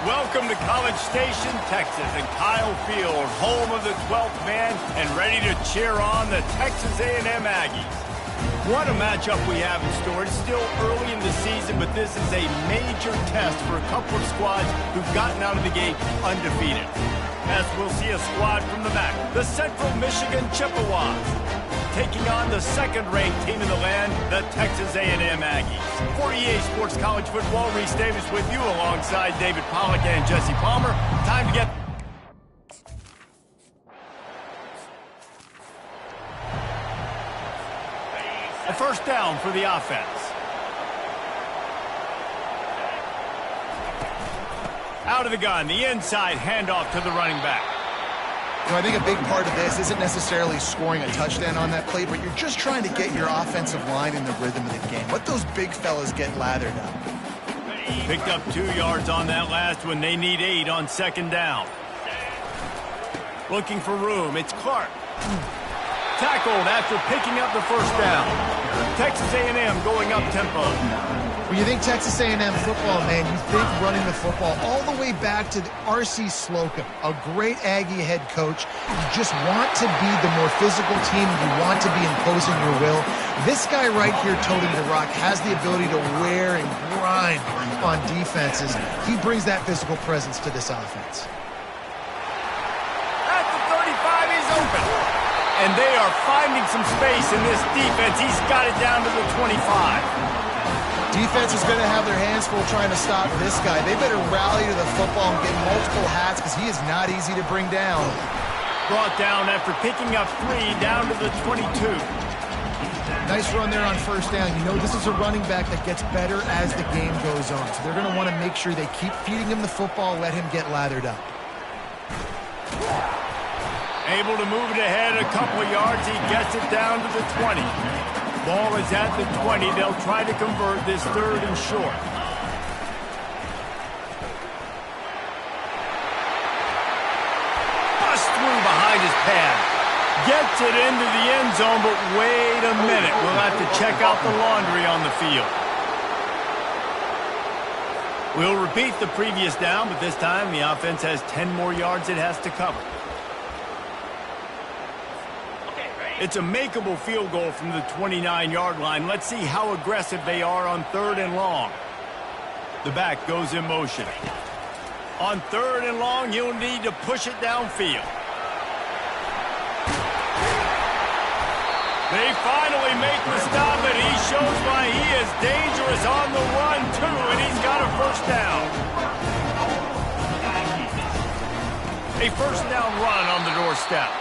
Welcome to College Station, Texas, and Kyle Field, home of the 12th man, and ready to cheer on the Texas A&M Aggies. What a matchup we have in store. It's still early in the season, but this is a major test for a couple of squads who've gotten out of the gate undefeated. As we'll see a squad from the back, the Central Michigan Chippewas, taking on the second-ranked team in the land, the Texas A&M Aggies. For EA Sports College Football, Reese Davis with you alongside David Pollack and Jesse Palmer. Time to get... a first down for the offense. Out of the gun, the inside handoff to the running back. You know, I think a big part of this isn't necessarily scoring a touchdown on that play, but you're just trying to get your offensive line in the rhythm of the game. Let those big fellas get lathered up. Picked up 2 yards on that last one. They need 8 on second down. Looking for room. It's Clark. Tackled after picking up the first down. Texas A&M going up tempo. When you think Texas A&M football, man, you think running the football all the way back to R.C. Slocum, a great Aggie head coach. You just want to be the more physical team. You want to be imposing your will. This guy right here, toting the rock, has the ability to wear and grind on defenses. He brings that physical presence to this offense. At the 35, he's open. And they are finding some space in this defense. He's got it down to the 25. Defense is going to have their hands full trying to stop this guy. They better rally to the football and get multiple hats because he is not easy to bring down. Brought down after picking up 3 down to the 22. Nice run there on first down. You know this is a running back that gets better as the game goes on. So they're going to want to make sure they keep feeding him the football, let him get lathered up. Able to move it ahead a couple of yards. He gets it down to the 20. Ball is at the 20. They'll try to convert this third and short. Bust through behind his pad. Gets it into the end zone, but wait a minute. We'll have to check out the laundry on the field. We'll repeat the previous down, but this time the offense has 10 more yards it has to cover. It's a makeable field goal from the 29-yard line. Let's see how aggressive they are on third and long. The back goes in motion. On third and long, you'll need to push it downfield. They finally make the stop, and he shows why he is dangerous on the run, too, and he's got a first down. A first down run on the doorstep.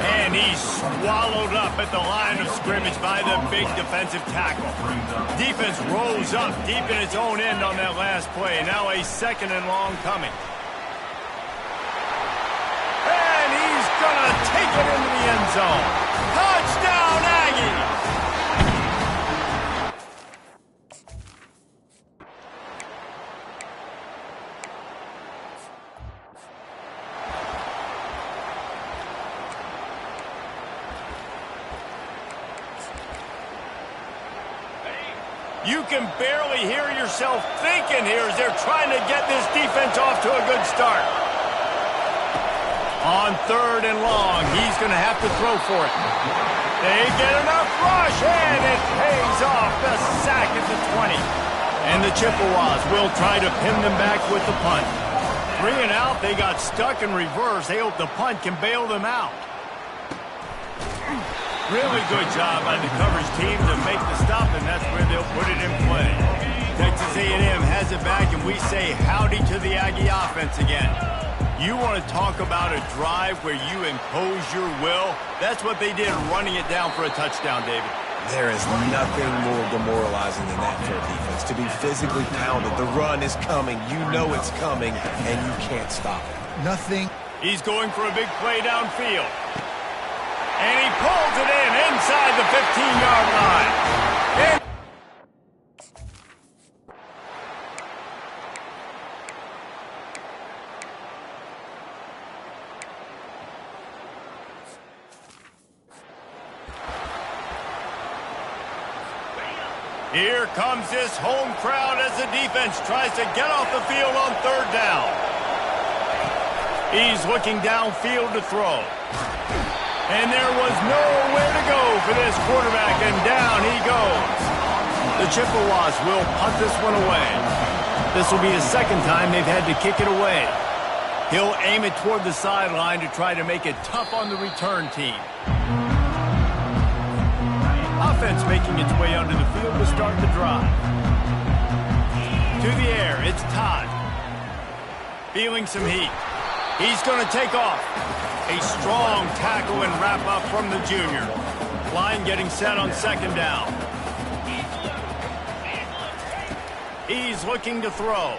And he's swallowed up at the line of scrimmage by the big defensive tackle. Defense rose up deep in its own end on that last play. Now a second and long coming. And he's going to take it into the end zone. Touchdown, Aggies! You can barely hear yourself thinking here as they're trying to get this defense off to a good start. On third and long, he's going to have to throw for it. They get enough rush, and it pays off the sack at the 20. And the Chippewas will try to pin them back with the punt. 3 and out, they got stuck in reverse. They hope the punt can bail them out. Really good job by the coverage team to make the stop, and that's where they'll put it in play. Texas A&M has it back, and we say howdy to the Aggie offense again. You want to talk about a drive where you impose your will? That's what they did, running it down for a touchdown, David. There is nothing more demoralizing than that for a defense. To be physically pounded, the run is coming, you know it's coming, and you can't stop it. Nothing. He's going for a big play downfield. And he pulls it in inside the 15-yard line. And Here comes this home crowd as the defense tries to get off the field on third down. He's looking downfield to throw. And there was nowhere to go for this quarterback, and down he goes. The Chippewas will punt this one away. This will be the second time they've had to kick it away. He'll aim it toward the sideline to try to make it tough on the return team. Offense making its way onto the field to start the drive. To the air, it's Todd. Feeling some heat. He's going to take off. A strong tackle and wrap up from the junior. Line getting set on second down. He's looking to throw.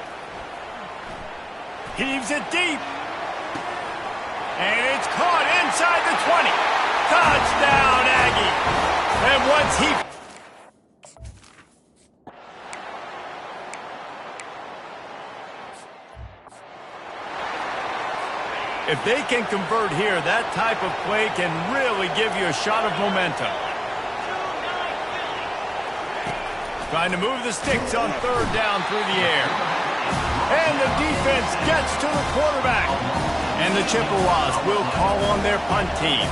Heaves it deep. And it's caught inside the 20. Touchdown, Aggie. And once he... If they can convert here, that type of play can really give you a shot of momentum. Trying to move the sticks on third down through the air. And the defense gets to the quarterback. And the Chippewas will call on their punt team.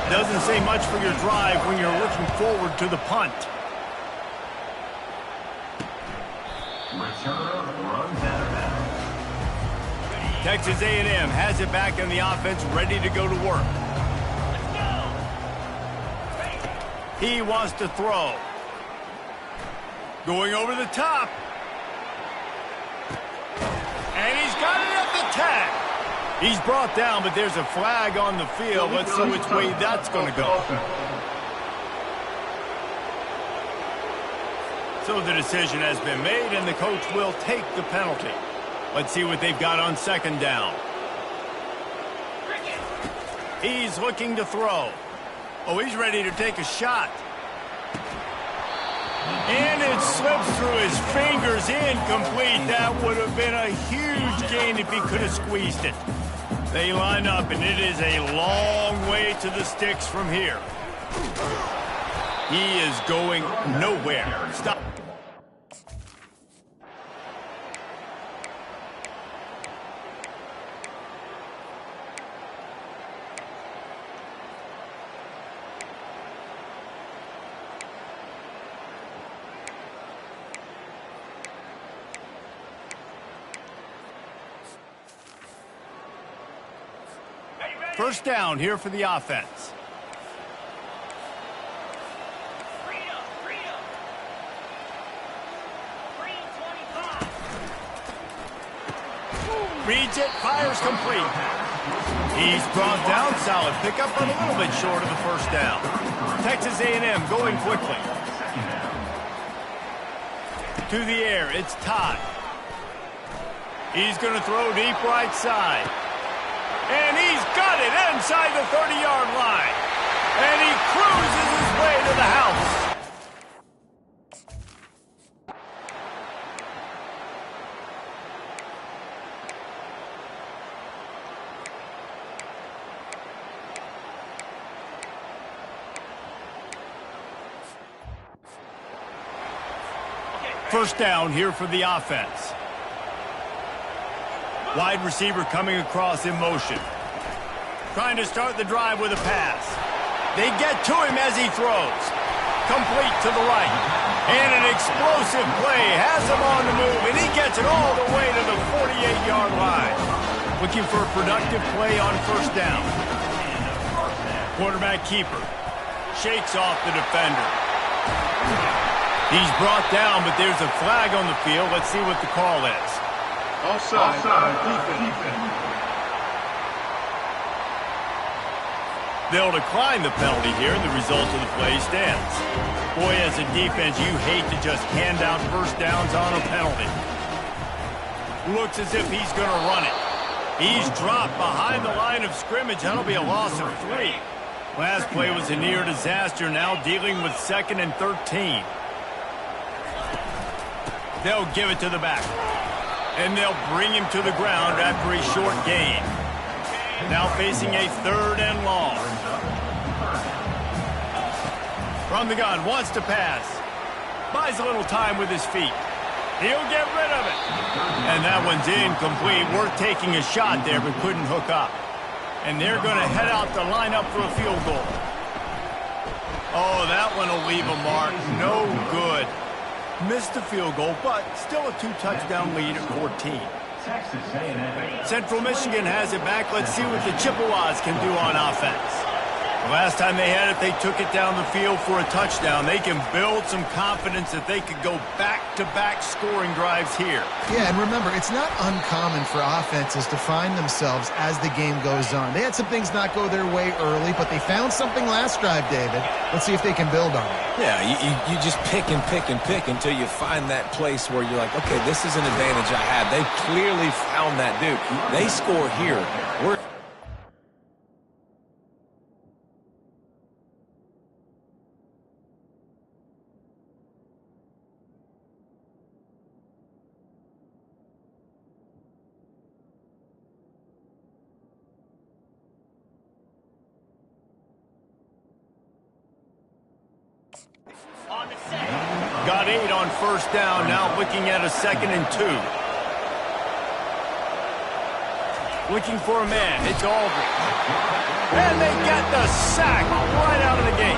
Doesn't say much for your drive when you're looking forward to the punt. Returner runs out of bounds. Texas A&M has it back in the offense, ready to go to work. He wants to throw. Going over the top. And he's got it at the tag. He's brought down, but there's a flag on the field. Let's see which way that's going to go. So the decision has been made, and the coach will take the penalty. Let's see what they've got on second down. He's looking to throw. Oh, he's ready to take a shot. And it slips through his fingers, incomplete. That would have been a huge gain if he could have squeezed it. They line up, and it is a long way to the sticks from here. He is going nowhere. Stop. First down here for the offense. Freedom, freedom. Freedom 25. Reads it, fires complete. He's brought down, solid pickup, but a little bit short of the first down. Texas A&M going quickly. To the air, it's Todd. He's going to throw deep right side. And he's got it inside the 30-yard line. And he cruises his way to the house. First down here for the offense. Wide receiver coming across in motion. Trying to start the drive with a pass. They get to him as he throws. Complete to the right. And an explosive play has him on the move, and he gets it all the way to the 48-yard line. Looking for a productive play on first down. Quarterback keeper. Shakes off the defender. He's brought down, but there's a flag on the field. Let's see what the call is. Offside. Defense. They'll decline the penalty here. The result of the play stands. Boy, as a defense, you hate to just hand out first downs on a penalty. Looks as if he's going to run it. He's dropped behind the line of scrimmage. That'll be a loss of 3. Last play was a near disaster. Now dealing with 2nd and 13. They'll give it to the back. And they'll bring him to the ground after a short gain. Now facing a 3rd and long. From the gun, wants to pass. Buys a little time with his feet. He'll get rid of it. And that one's incomplete. Worth taking a shot there, but couldn't hook up. And they're going to head out to line up for a field goal. Oh, that one will leave a mark. No good. Missed the field goal, but still a 2-touchdown lead at 14. Central Michigan has it back. Let's see what the Chippewas can do on offense. Last time they had it, they took it down the field for a touchdown. They can build some confidence that they could go back-to-back scoring drives here. Yeah, and remember, it's not uncommon for offenses to find themselves as the game goes on. They had some things not go their way early, but they found something last drive, David. Let's see if they can build on it. Yeah, you just pick and pick and pick until you find that place where you're like, okay, this is an advantage I have. They clearly found that dude. They score here. Got 8 on first down, now looking at a 2nd and 2. Looking for a man, it's Aldridge. And they get the sack right out of the gate.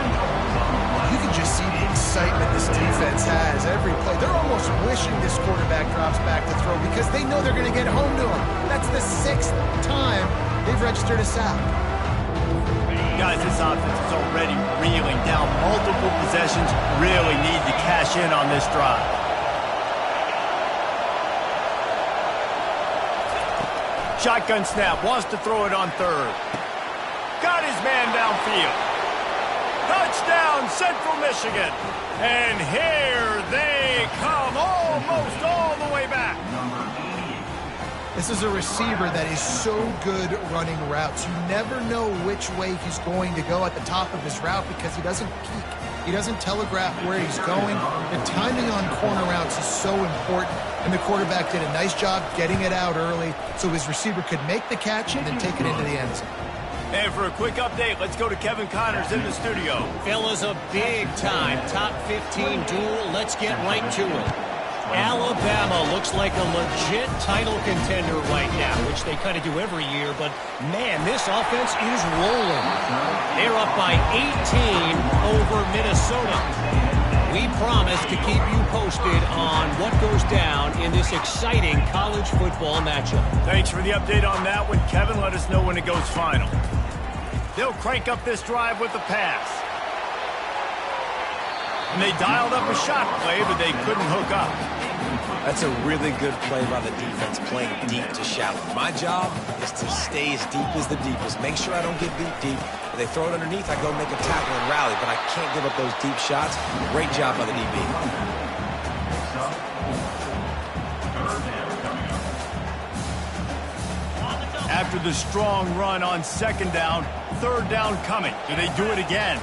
You can just see the excitement this defense has every play. They're almost wishing this quarterback drops back to throw because they know they're going to get home to him. That's the 6th time they've registered a sack. Guys, this offense is already reeling down multiple possessions. Really need to cash in on this drive. Shotgun snap, wants to throw it on 3rd. Got his man downfield. Touchdown, Central Michigan. And here they come, almost all the way back. This is a receiver that is so good running routes. You never know which way he's going to go at the top of his route because he doesn't peek. He doesn't telegraph where he's going. The timing on corner routes is so important, and the quarterback did a nice job getting it out early so his receiver could make the catch and then take it into the end zone. And for a quick update, let's go to Kevin Connors in the studio. Fellas, a big-time top 15 duel. Let's get right to it. Alabama looks like a legit title contender right now, which they kind of do every year, but man, this offense is rolling. They're up by 18 over Minnesota. We promise to keep you posted on what goes down in this exciting college football matchup. Thanks for the update on that one, Kevin. Let us know when it goes final. They'll crank up this drive with the pass. And they dialed up a shot play, but they couldn't hook up. That's a really good play by the defense, playing deep to shallow. My job is to stay as deep as the deepest. Make sure I don't get beat deep. If they throw it underneath, I go make a tackle and rally, but I can't give up those deep shots. Great job by the DB. After the strong run on 2nd down, 3rd down coming. Do they do it again?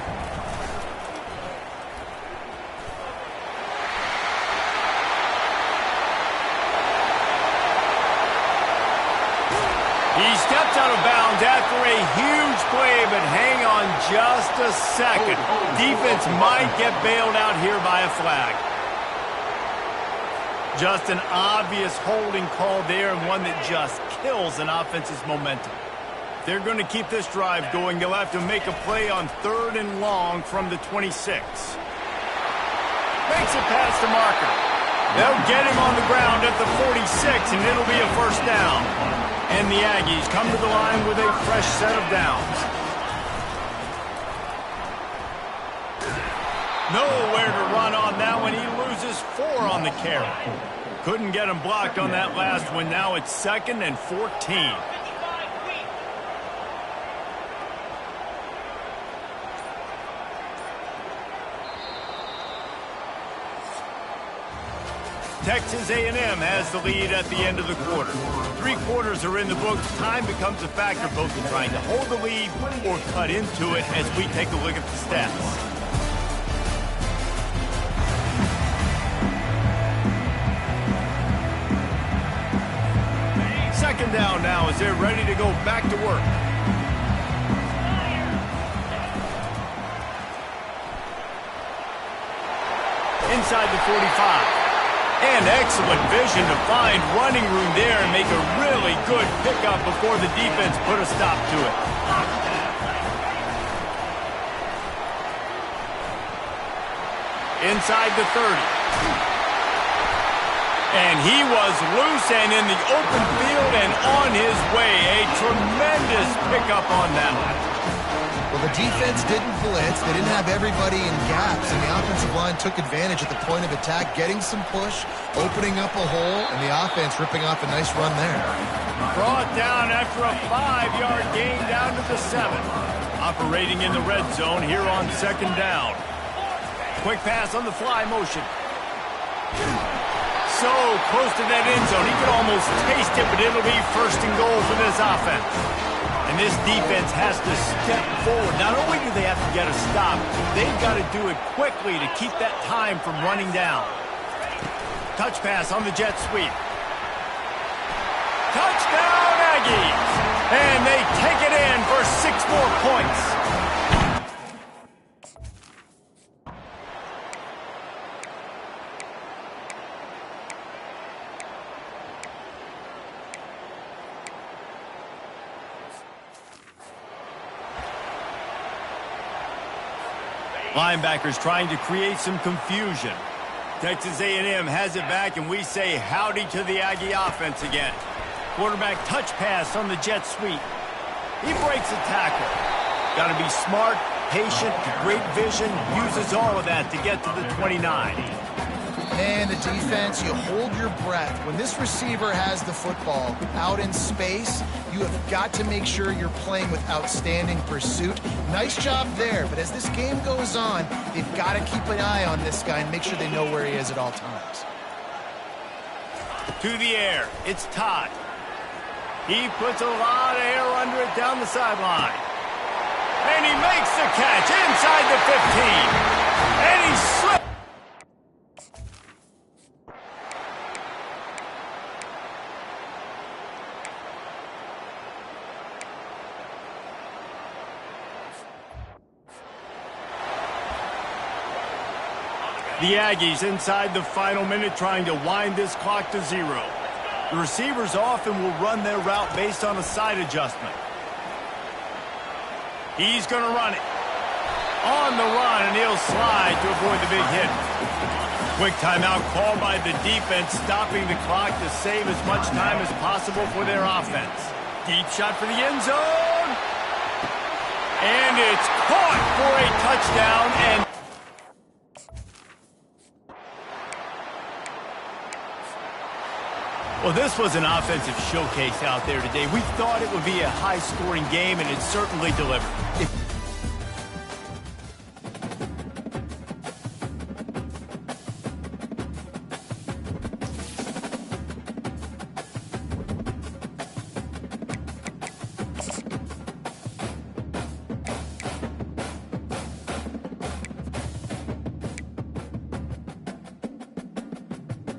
He steps out of bounds after a huge play, but hang on just a second. Defense might get bailed out here by a flag. Just an obvious holding call there, and one that just kills an offense's momentum. They're going to keep this drive going. They'll have to make a play on 3rd and long from the 26. Makes it past the marker. They'll get him on the ground at the 46, and it'll be a 1st down. And the Aggies come to the line with a fresh set of downs. Nowhere to run on that one. He loses 4 on the carry. Couldn't get him blocked on that last one. Now it's 2nd and 14. Texas A&M has the lead at the end of the quarter. 3 quarters are in the books. Time becomes a factor both in trying to hold the lead or cut into it as we take a look at the stats. Second down now as they're ready to go back to work. inside the 45. And excellent vision to find running room there and make a really good pickup before the defense put a stop to it. Inside the 30. And he was loose and in the open field and on his way. A tremendous pickup on that one. Well, the defense didn't blitz. They didn't have everybody in gaps, and the offensive line took advantage at the point of attack, getting some push, opening up a hole, and the offense ripping off a nice run there. Brought down after a 5-yard gain down to the 7. Operating in the red zone here on 2nd down. Quick pass on the fly motion. So close to that end zone. He could almost taste it, but it'll be 1st and goal for this offense. And this defense has to step forward. Not only do they have to get a stop, they've got to do it quickly to keep that time from running down. Touch pass on the jet sweep. Touchdown, Aggies! And they take it in for 6 more points. Linebackers trying to create some confusion. Texas A&M has it back, and we say howdy to the Aggie offense again. Quarterback touch pass on the jet sweep. He breaks a tackle. Got to be smart, patient, great vision, uses all of that to get to the 29. And the defense, you hold your breath. When this receiver has the football out in space, you have got to make sure you're playing with outstanding pursuit. Nice job there, but as this game goes on, they've got to keep an eye on this guy and make sure they know where he is at all times. To the air, it's Todd. He puts a lot of air under it down the sideline. And he makes the catch inside the 15. And he slips. The Aggies inside the final minute trying to wind this clock to 0. The receivers often will run their route based on a side adjustment. He's going to run it. On the run, and he'll slide to avoid the big hit. Quick timeout called by the defense, stopping the clock to save as much time as possible for their offense. Deep shot for the end zone. And it's caught for a touchdown. And well, this was an offensive showcase out there today. We thought it would be a high-scoring game, and it certainly delivered.